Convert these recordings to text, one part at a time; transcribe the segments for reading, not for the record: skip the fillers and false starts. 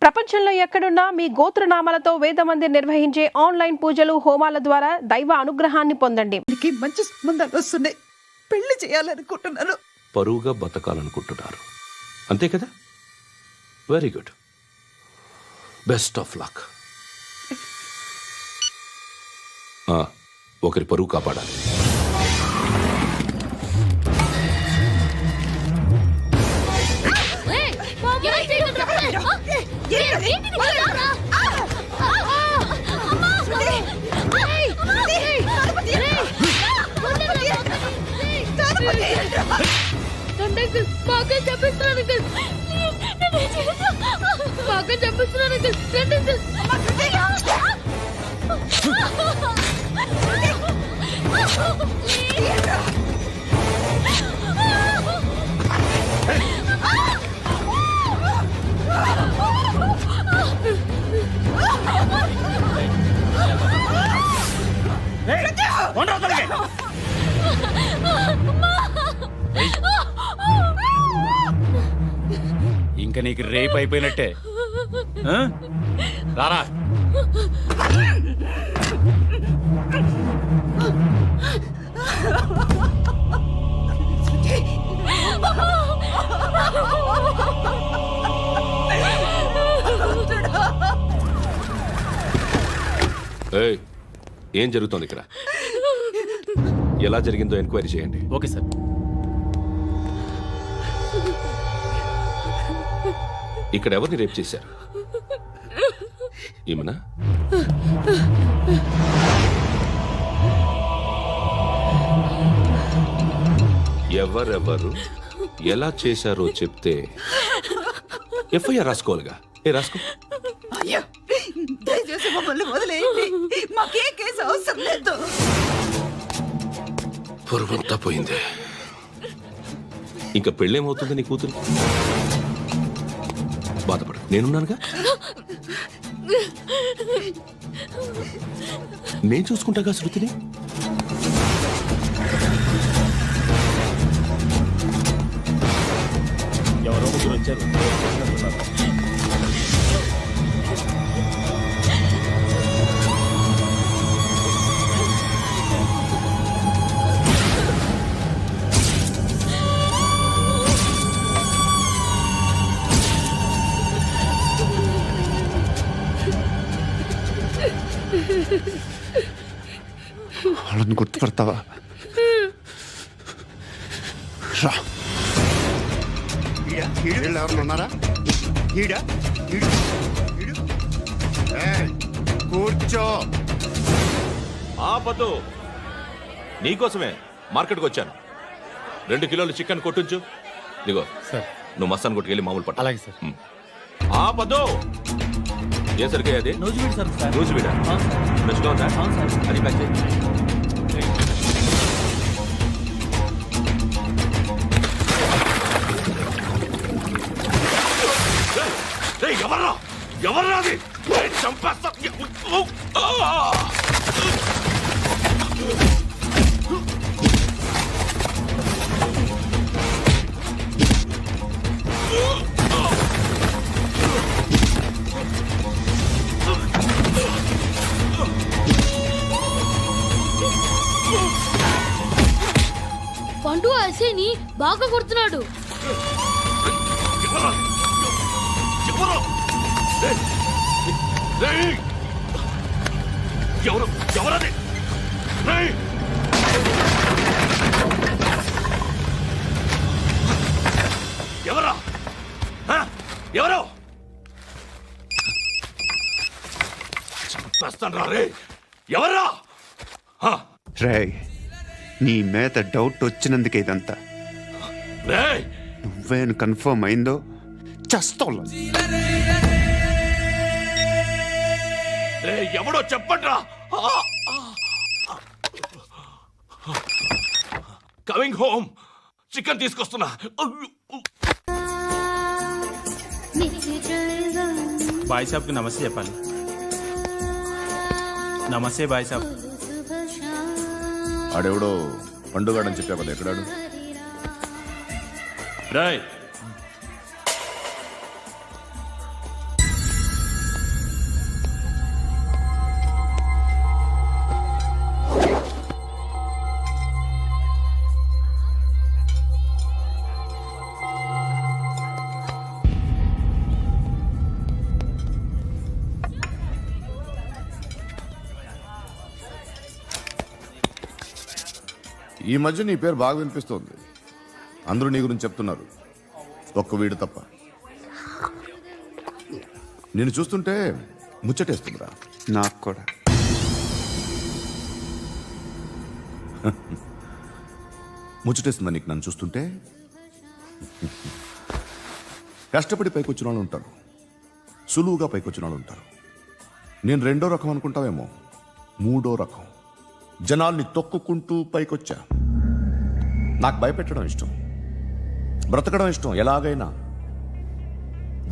ప్రపంచంలో ఎక్కడున్నా మీ గోత్రనామాలతో వేదమందిర్ నిర్వహించే ఆన్లైన్ పూజలు హోమాల ద్వారా దైవ అనుగ్రహాన్ని పొందండి. మంచి సంబంధాలు వస్తున్నాయి, పెళ్లి చేయాలనుకుంటున్నాను. పరువుగా బతకాలనుకుంటున్నారు అంతే కదా? Very good, best of luck. ఒకరి పరువు కాపాడాలి. ఇంకా నీకు రేపు అయిపోయినట్టే. రారా. ఏం జరుగుతోంది ఇక్కడ? ఎలా జరిగిందో ఎంక్వైరీ చేయండి. Okay sir. ఇక్కడ ఎవరిని రేప్ చేశారు? ఏమన్నా? ఎవరెవరు ఎలా చేశారో చెప్తే ఎఫ్ఐఆర్ రాసుకోవాలిగా. రాసుకో. దయచేసి మమ్మల్ని వదిలేయండి, మాకే కేసు అవసరం లేదు. పొరువంతా పోయింది. ఇంకా పెళ్ళేమవుతుంది నీ కూతురు? బాధపడు, నేనున్నానుగా. నేను చూసుకుంటాగా శృతిని. ఎవరో ముగ్గురు వచ్చారు. వాళ్ళని గుర్తుపడతావా? రా. ఎవరు ఉన్నారా? కూర్చో. ఆపదు, నీకోసమే మార్కెట్కి వచ్చాను. 2 కిలోలు చికెన్ కొట్టించు. ఇదిగో సార్, నువ్వు మస్తాన్ కొట్టుకెళ్ళి మామూలు పట్టు. అలాగే సార్. ఆపదు. ఏ సరికే అది? నూజివీడు సార్. నూజివీడా? ఫ్రెష్గా ఉందా? అది ప్యాక్ చేయి. ఎవర్రా ఎవర్రా అది? చంపేస్తా. పండు అసేని బాగా కొడుతున్నాడు. ఎవరది? ఎవరా? ఎవరు? చంపేస్తాను రే. ఎవర్రా? రే, నీ మీద డౌట్ వచ్చినందుకే ఇదంతా. నువ్వేను కన్ఫర్మ్ అయిందో చస్తావు. ఎవడో చెప్పండ్రా. Coming home. చికెన్ తీసుకొస్తున్నా. బాయ్ సాబ్కి నమస్తే చెప్పాలి. నమస్తే బాయ్ సాబ్. ఆడెవడో పండుగాడని చెప్పా కదా, ఎక్కడాడు? రాయ్ ఈ మధ్య నీ పేరు బాగా వినిపిస్తోంది. అందరూ నీ గురించి చెప్తున్నారు, ఒక్క వీడు తప్ప. నేను చూస్తుంటే ముచ్చటేస్తుందిరా. నాకు కూడా. ముచ్చటేస్తుందా నీకు నన్ను చూస్తుంటే? కష్టపడి పైకొచ్చిన వాళ్ళు ఉంటారు, సులువుగా పైకొచ్చిన వాళ్ళు ఉంటారు. నేను రెండో రకం అనుకుంటావేమో, మూడో రకం. జనాల్ని తొక్కుకుంటూ పైకొచ్చా. నాకు భయపెట్టడం ఇష్టం, బ్రతకడం ఇష్టం, ఎలాగైనా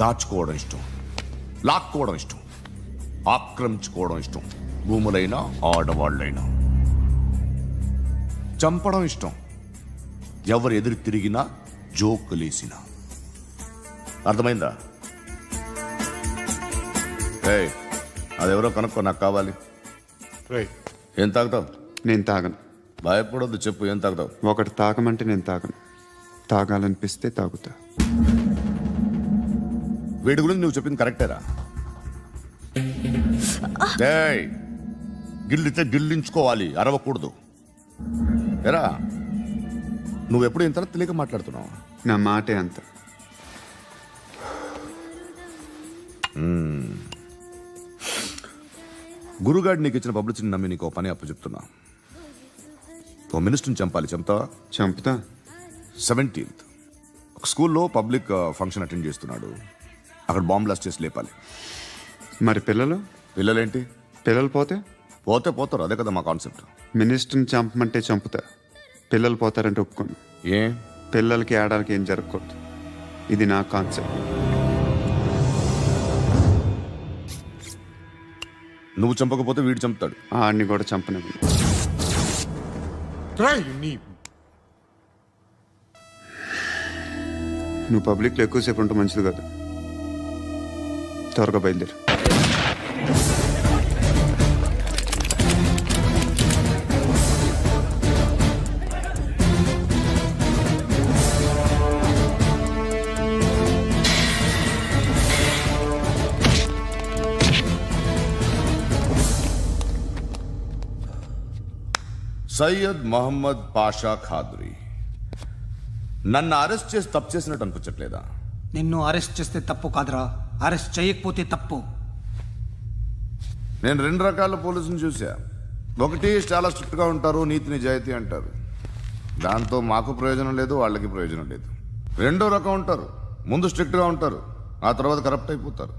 దాచుకోవడం ఇష్టం, లాక్కోవడం ఇష్టం, ఆక్రమించుకోవడం ఇష్టం. భూములైనా ఆడవాళ్ళైనా చంపడం ఇష్టం, ఎవరు ఎదురు తిరిగినా జోకులేసినా. అర్థమైందా? ఏయ్, అదెవరో కనుక్కో, నాకు కావాలి. ఏం తాగుతావు? నేను తాగను. భయపడొద్దు, చెప్పు ఏం తాగుతావు? ఒకటి తాగమంటే నేను తాగను. తాగాలనిపిస్తే తాగుతా. వీడి గురించి నువ్వు చెప్పింది కరెక్టేరా? ఏయ్, గిల్లితే గిల్లించుకోవాలి, అరవకూడదు. ఎరా, నువ్వెప్పుడు ఇంత తెలియక మాట్లాడుతున్నావు? నా మాటే అంత. గురుగాడు నీకు ఇచ్చిన పబ్లిసిటీని నమ్మి నీకు ఓ పని అప్పు చెప్తున్నా. ఓ మినిస్టర్ని చంపాలి, చంపుతావా? చంపుతా. 17th ఒక స్కూల్లో పబ్లిక్ ఫంక్షన్ అటెండ్ చేస్తున్నాడు. అక్కడ బాంబ్ బ్లాస్ట్ చేసి లేపాలి. మరి పిల్లలు? పిల్లలేంటి? పిల్లలు పోతే పోతే పోతారు, అదే కదా మా కాన్సెప్ట్. మినిస్టర్ని చంపమంటే చంపుతా, పిల్లలు పోతారంటే ఒప్పుకోను. ఏ? పిల్లలకి ఆడాలకి ఏం జరగకూడదు. ఇది నా కాన్సెప్ట్. నువ్వు చంపకపోతే వీడు చంపుతాడు. ఆడిని కూడా చంపనివ్వను. నువ్వు పబ్లిక్లో ఎక్కువసేపు ఉంటే మంచిది కాదు. త్వరగా బయలుదేరు. సయ్యద్ మహమ్మద్ పాషా ఖాద్రీ. నన్ను అరెస్ట్ చేసి తప్పు చేసినట్టు అనిపించట్లేదా? నిన్ను అరెస్ట్ చేస్తే తప్పు కాదురా, అరెస్ట్ చేయకపోతే తప్పు. నేను రెండు రకాల పోలీసుని చూసా. ఒకటి చాలా స్ట్రిక్ట్గా ఉంటారు, నీతి నిజాయితీ అంటారు, దాంతో మాకు ప్రయోజనం లేదు, వాళ్ళకి ప్రయోజనం లేదు. రెండో రకం ఉంటారు, ముందు స్ట్రిక్ట్గా ఉంటారు, ఆ తర్వాత కరప్ట్ అయిపోతారు.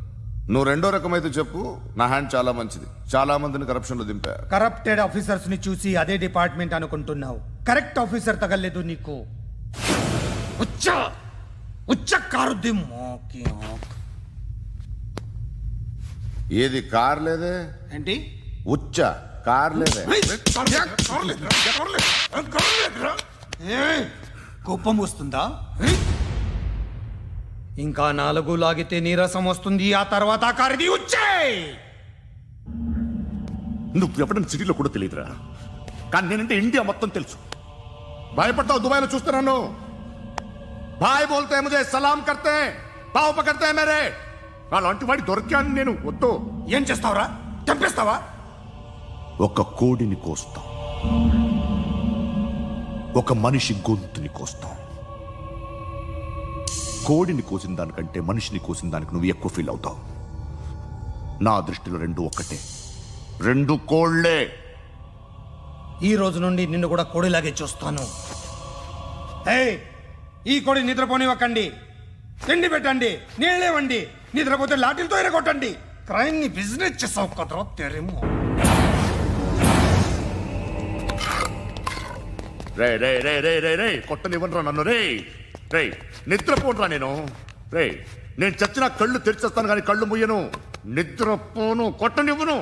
నువ్వు రెండో రకం అయితే చెప్పు, నా హ్యాండ్ చాలా మంచిది, చాలా మందిని కరప్షన్లో దింపా. కరప్టెడ్ ఆఫీసర్స్ ని చూసి అదే డిపార్ట్మెంట్ అనుకుంటున్నావు. కరెక్ట్ ఆఫీసర్ తగలేదు నీకు. ఉచ్చ కారుద్ది మోకి. ఏది కార్ లేదే? ఏంటి? ఉచ్చ కార్ లేదే? ఏయ్, కోపం వస్తుందా? ఇంకా 4 లాగితే నీరసం వస్తుంది, ఆ తర్వాత కారిది ఉచ్చే. నువ్వు ఎప్పుడైనా సిటీలో కూడా తెలియదురా, కానీ నేనంటే ఇండియా మొత్తం తెలుసు. భయపడతావు? దుబాయ్లో చూస్తున్నాను. భాయ్ బోల్తే ముజే సలాం కర్తే, పావు పకర్తే మేరే. అలాంటి వాడి దొరికాను నేను. వద్దు. ఏం చేస్తావురా? చంపేస్తావా? ఒక కోడిని కోస్తాం, ఒక మనిషి గొంతుని కోస్తాం. కోడిని కోసిన దానికంటే మనిషిని కోసిన దానికి నువ్వు ఎక్కువ ఫీల్ అవుతావు. నా దృష్టిలో రెండు ఒక్కటే, రెండు కోళ్లే. ఈ రోజు నుండి నిన్ను కూడా కోడిలాగే చూస్తాను. ఏయ్, ఈ కోడి నిద్రపోనివ్వకండి. తిండి పెట్టండి, నీళ్ళేవండి. నిద్రపోతే లాఠీలతో ఎరగొట్టండి. క్రైమ్ ని బిజినెస్ చేసావు కదరా తెరేమో. రే రే రే రే రే రే కొట్టనివ్వనరా నన్ను. రే రే నిద్రపోనరా నేను. రే నేను చచ్చిన కళ్ళు తెరిచేస్తాను కానీ కళ్ళు ముయ్యను. నిద్రపోను, కొట్టనివ్వను.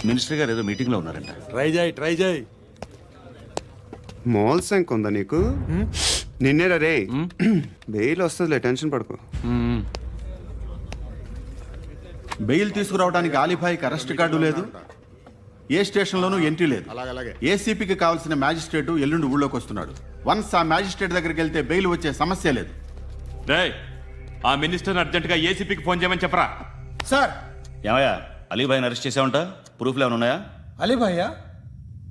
మినిస్టర్ గారు ఏదో మీటింగ్ లో ఉన్నారంట. ట్రై చేయి. మోల్ సంక్ ఉందా నీకు? నిన్నేరా రే. బెయిల్ వస్తుందిలే, టెన్షన్ పడుకో. బెయిల్ తీసుకురావడానికి ఆలిభాయికి అరెస్ట్ కార్డు లేదు, ఏ స్టేషన్లోనూ ఎంట్రీ లేదు. ఏసీపీకి కావాల్సిన మ్యాజిస్ట్రేటు ఎల్లుండి ఊళ్ళోకి వస్తున్నాడు. వన్స్ ఆ మ్యాజిస్ట్రేట్ దగ్గరికి వెళ్తే బెయిల్ వచ్చే సమస్య లేదు. ఆ మినిస్టర్ అర్జెంట్ గా ఏసీపీకి ఫోన్ చేయమని చెప్పరా. సార్, ఏమయ్యా, అలీభాయిని అరెస్ట్ చేసావంట? ప్రూఫ్లు ఏమైనా ఉన్నాయా? అలీభయ్య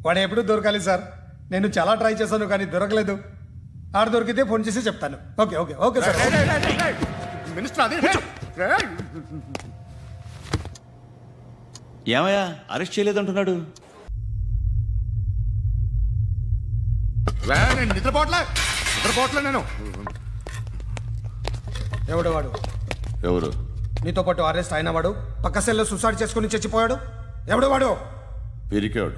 వాడు ఎప్పుడు దొరకాలి సార్. నేను చాలా ట్రై చేశాను కానీ దొరకలేదు. ఆడ దొరికితే ఫోన్ చేసి చెప్తాను. Okay okay okay sir. Minister అది ఏమయ్యా అరెస్ట్ చేయలేదంటున్నాడు? నేను నిద్రపోవట్లే నేను. ఎవడు వాడు? ఎవరు? నీతో పాటు అరెస్ట్ అయిన వాడు, పక్క సెల్లో సూసైడ్ చేసుకుని చచ్చిపోయాడు. ఎవడు వాడు? పిరికాడు.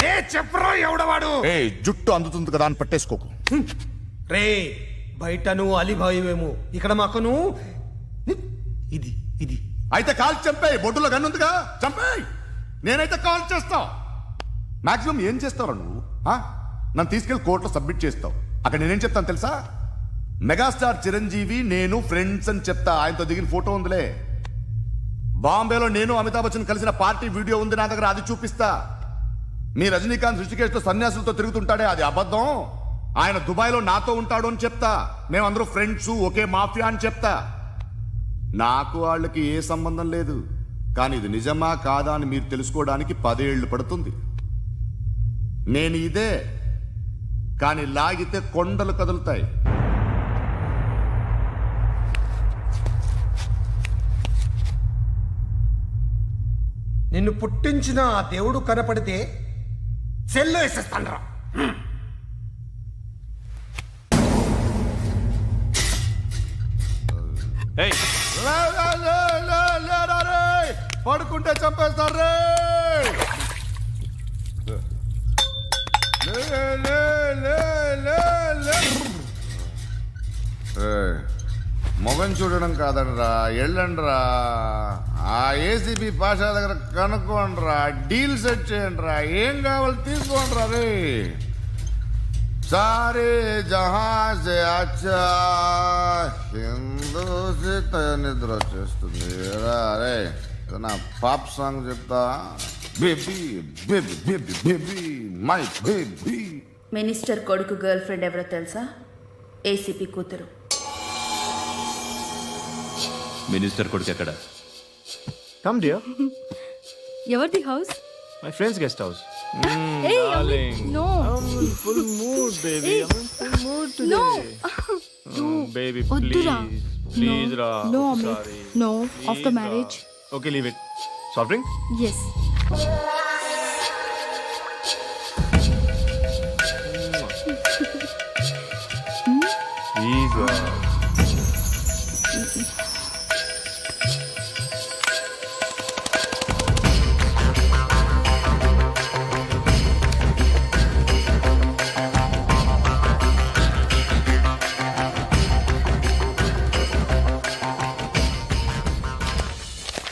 ఏ చెప్పరా ఎవడవాడు? ఏ జుట్టు అందుతుంది కదా అని పట్టేసుకోకు. రే బయట నువ్వు అలీబాయివేమో, ఇక్కడ మాకు నువ్వు ఇది ఇది. అయితే కాల్ చంపేయి. బొడ్డులో గన్నుందిగా చంపేయి. నేనైతే కాల్ చేస్తా. మాక్సిమం ఏం చేస్తావు నువ్వు? నన్ను తీసుకెళ్లి కోర్టులో సబ్మిట్ చేస్తావు. అక్కడ నేనేం చెప్తాను తెలుసా? మెగాస్టార్ చిరంజీవి నేను ఫ్రెండ్స్ అని చెప్తా. ఆయనతో దిగిన ఫోటో ఉందిలే. బాంబేలో నేను అమితాబ్ బచ్చన్ కలిసిన పార్టీ వీడియో ఉంది నా దగ్గర, అది చూపిస్తా. మీ రజనీకాంత్ ఋషికేశ్తో సన్యాసులతో తిరుగుతుంటాడే, అది అబద్ధం. ఆయన దుబాయ్లో నాతో ఉంటాడు అని చెప్తా. మేమందరూ ఫ్రెండ్స్, ఒకే మాఫియా అని చెప్తా. నాకు వాళ్ళకి ఏ సంబంధం లేదు. కానీ ఇది నిజమా కాదా అని మీరు తెలుసుకోవడానికి 10 ఏళ్లు పడుతుంది. నేను ఇదే, కానీ లాగితే కొండలు కదులుతాయి. నిన్ను పుట్టించిన ఆ దేవుడు కనపడితే సెల్లో వేసేస్తాను. ఏయ్, పడుకుంటే చంపేస్తారు రే. మొగం చూడడం కాదండ్రా, వెళ్ళండ్రా. ఆ ఏసీబీ పాషా దగ్గర కనుక్కోండ్రా, డీల్ సెట్ చేయండిరా. ఏం కావాలి తీసుకోండిరా రే. సారే జహాజే అచ్చా హిందూ నిద్ర వచ్చేస్తుంది రే. నా పాప్ సాంగ్ చెప్తా. Baby baby baby baby my baby. Minister కొడుకు గర్ల్ ఫ్రెండ్ ఎవరో తెలుసా? ఏసీపీ కూతురు. మినిస్టర్ కొడుకు ఎక్కడ? Come, dear. ఎవరిది house? My friend's guest house. No I'm in full mood, baby. I'm in full mood today. Baby, వద్దురా. please, Ra. No Sorry. No after Ra. Marriage. Okay, leave it. Soft drink? Yes. Please, Ra.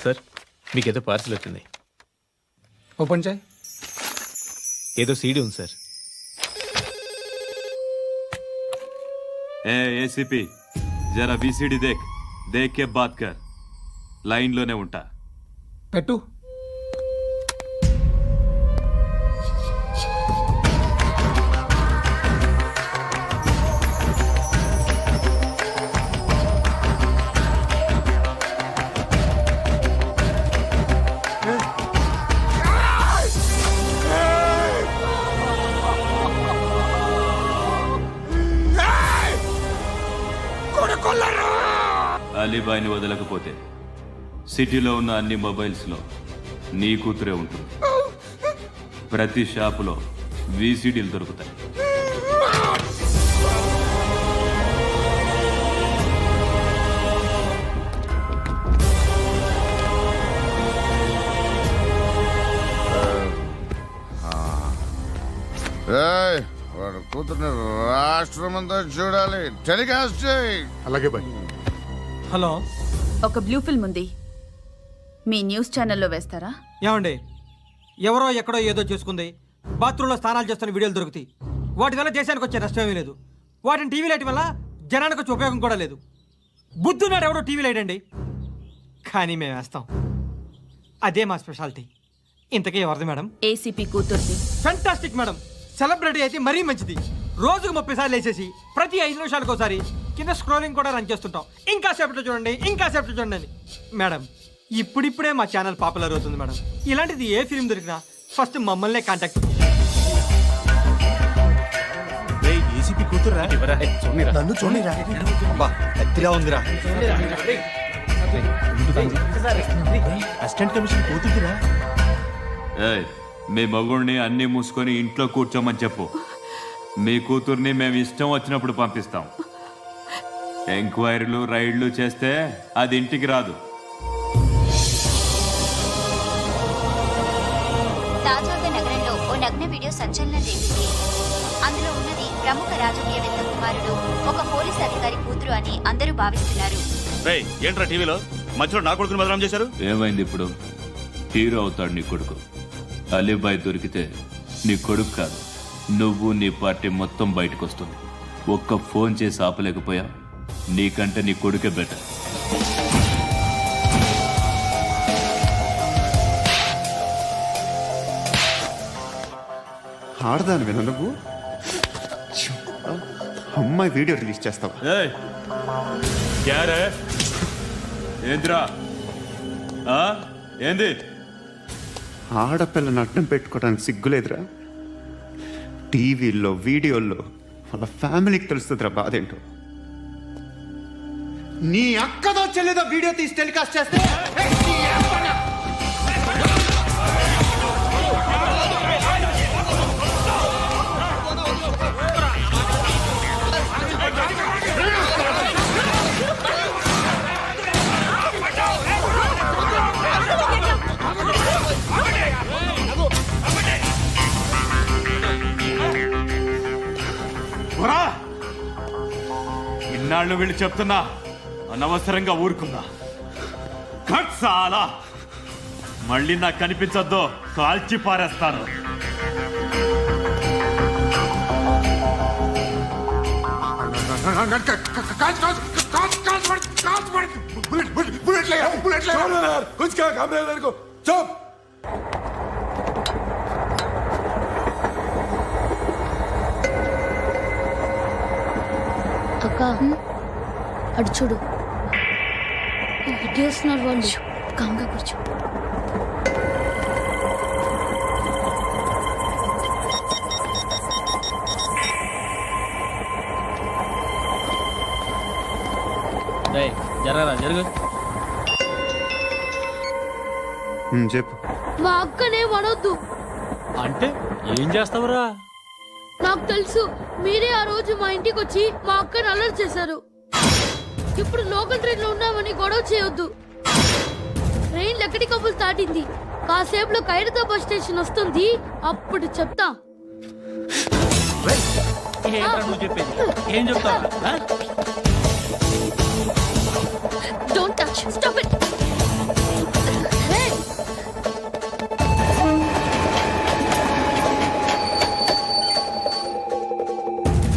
Sir, మీకేదో parcel వచ్చింది. Open చేయి. ఏదో CD ఉంది sir. ఏ ACP, జరా BCD దేక్, దేక్ కే బాత్ కర్. లైన్లోనే ఉంటా. పెట్టు. అలీబాయిని వదలకపోతే సిటీలో ఉన్న అన్ని మొబైల్స్లో నీ కూతురే ఉంటుంది. ప్రతి షాపులో వీసీడీలు దొరుకుతాయి. వాడు కూతుర్ని రాష్ట్రమంతా చూడాలి. టెలికాస్ట్ చేయి. అలాగే బాయ్. హలో, ఒక బ్లూ ఫిల్మ్ ఉంది, మీ న్యూస్ ఛానల్లో వేస్తారా? ఏమండి? ఎవరో ఎక్కడో ఏదో చేసుకుంది, బాత్రూంలో స్నానాలు చేస్తున్న వీడియోలు దొరుకుతాయి. వాటి వల్ల దేశానికి వచ్చే నష్టమేమీ లేదు. వాటిని టీవీ లైట్ వల్ల జనానికి వచ్చే ఉపయోగం కూడా లేదు. బుద్ధున్నాడు ఎవడో టీవీ లైట్ అండి, కానీ మేము వేస్తాం. అదే మా స్పెషాలిటీ. ఇంతకీ ఎవరిది మేడం? ఏసీపీ కూతుర్ది. Fantastic madam. సెలబ్రిటీ అయితే మరీ మంచిది. రోజుకు 30 సార్లు వేసేసి ప్రతి 5 నిమిషాలకు ఒకసారి కింద స్క్రోలింగ్ కూడా రన్ చేస్తుంటాం. ఇంకా సేపట్లో చూడండి, ఇంకా సేపట్లో చూడండి అని. మేడం, ఇప్పుడిప్పుడే మా ఛానల్ పాపులర్ అవుతుంది మేడం. ఇలాంటిది ఏ ఫిల్మ్ దొరికినా ఫస్ట్ మమ్మల్నే కాంటాక్ట్. కూతురా నన్ను చూడరా ఎత్తిలా ఉందిరా అసిస్టెంట్ కమిషన్ కూతురురా. ఏయ్, మీ మగుడిని అన్ని మూసుకొని ఇంట్లో కూర్చోమని చెప్పు. మీ కూతుర్ని మేము ఇష్టం వచ్చినప్పుడు పంపిస్తాం. ఎంక్వైరీలు రైడ్లు చేస్తే అది ఇంటికి రాదు. తాజాగా నగరంలో ఓ నగ్న వీడియో సంచలనం రేపింది. అందులో ఉన్నది ప్రముఖ రాజకీయవేత్త కుమారుడు, ఒక పోలీస్ అధికారి కూతురు అని అందరూ భావిస్తున్నారు. ఏంట్రా టీవీలో మధ్యలో నా కొడుకుని బదనాం చేశారు? ఏమైంది ఇప్పుడు? హీరో అవుతాడు నీ కొడుకు. అలీబాయ్ దొరికితే నీ కొడుకు కాదు, నువ్వు నీ పార్టీ మొత్తం బయటకు వస్తుంది. ఒక్క ఫోన్ చేసి ఆపలేకపోయా, నీకంటే నీ కొడుకే బెటర్. ఆడదాను విన నువ్వు అమ్మాయి వీడియో రిలీజ్ చేస్తావా? ఏయ్, క్యారే ఏంద్రా? ఏంది? ఆడపిల్లని అడ్డం పెట్టుకోవడానికి సిగ్గులేదురా? టీవీల్లో వీడియోల్లో వాళ్ళ ఫ్యామిలీకి తెలుస్తుందిరా బాధ ఏంటో. నీ అక్కదో చెల్లిదో వీడియో తీసి టెలికాస్ట్ చేస్తే ఇన్నాళ్ళు వీళ్ళు చెప్తున్నా అనవసరంగా ఊరుకుందా. కట్ చాలా మళ్ళీ నాకు కనిపించొద్దు, కాల్చి పారేస్తాను. అక్క అడు చూడు ఇటు వస్తున్నారు వాళ్ళు. కాంగా కూర్చో. జరగరా జరుగు. చెప్పు. మా అక్కనే వనొద్దు. అంటే ఏం చేస్తావురా? నాకు తెలుసు, మీరే ఆ రోజు మా ఇంటికి వచ్చి మా అక్కని అల్లరి చేశారు. ఇప్పుడు లోకల్ ట్రైన్ లో ఉన్నామని గొడవ చేయొద్దు. ట్రైన్ ఎక్కడి కబులు దాటింది. కాసేపులో ఖైరతాబాద్ బస్ స్టేషన్ వస్తుంది, అప్పుడు చెప్తా. నువ్వు చెప్పేది ఏం చెప్తావు? Don't touch. Stop it.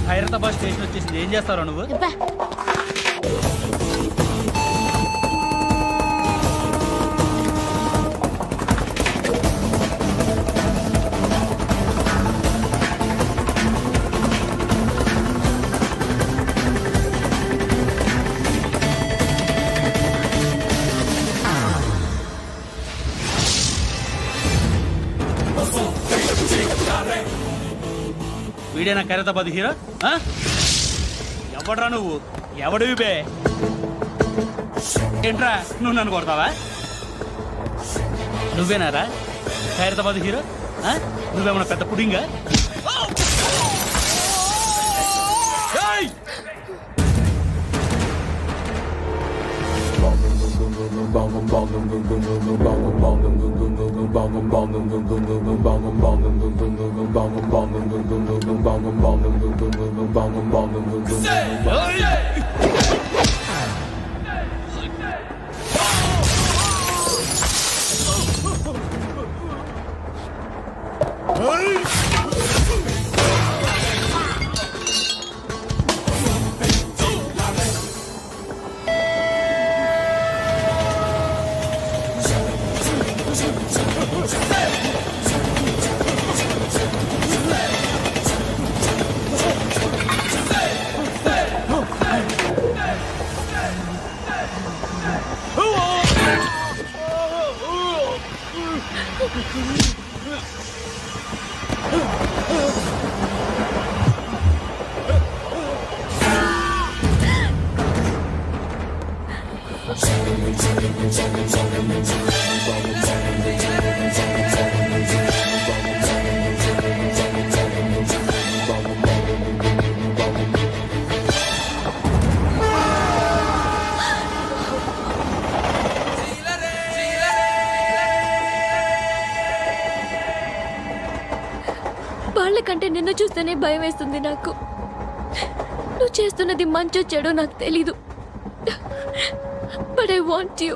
Khairatabad station వచ్చేసింది, ఏం చేస్తావు నువ్వు? వీడేనా ఖైరతాబాద్ హీరో? ఎవడరా నువ్వు? ఎవడివి బే? ఏంట్రా నువ్వు నన్ను కొడతావా? నువ్వేనారా ఖైరతాబాద్ హీరో? నువ్వేమన్నా పెద్ద పుడింగా? వాళ్ళకంటే నిన్ను చూస్తేనే భయం వేస్తుంది నాకు. నువ్వు చేస్తున్నది మంచో చెడో నాకు తెలీదు, బట్ ఐ వాంట్ యు.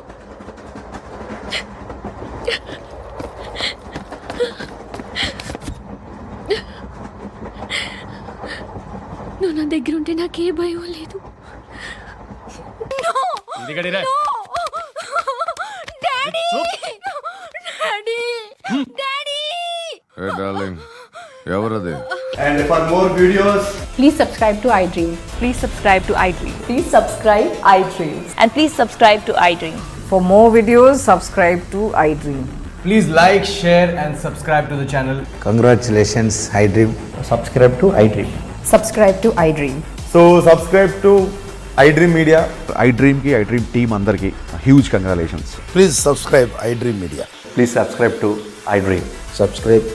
నువ్వు నా దగ్గర ఉంటే నాకే భయం లేదు. ఏ డార్లింగ్, ఎవరది? And for more videos, Please subscribe to iDream. Please subscribe to iDream. Please subscribe iDream. And please subscribe to iDream. For more videos, subscribe to iDream. please like, share, and subscribe to the channel. Congratulations I dream. Subscribe to iDream. Subscribe to iDream. So subscribe to iDream Media. ఐ డ్రీమ్కి iDream team అందరికీ huge congratulations. Please subscribe iDream media. Please subscribe to iDream. Subscribe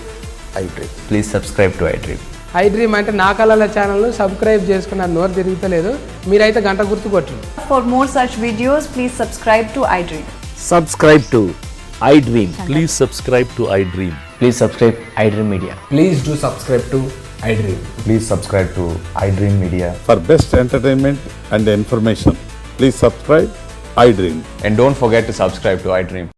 iDream. Please subscribe to iDream. iDream అంటే నా కళల channel subscribe చేసుకున్న నోరు తిరుగుతలేదు. మీరైతే గంట గుర్తు కొట్టండి. For more such videos, please subscribe to iDream. Subscribe to iDream. Please subscribe to iDream. Please subscribe iDream Media. Please do subscribe to iDream. Please subscribe to I dream media. For best entertainment and information, please subscribe iDream. And don't forget to subscribe to iDream.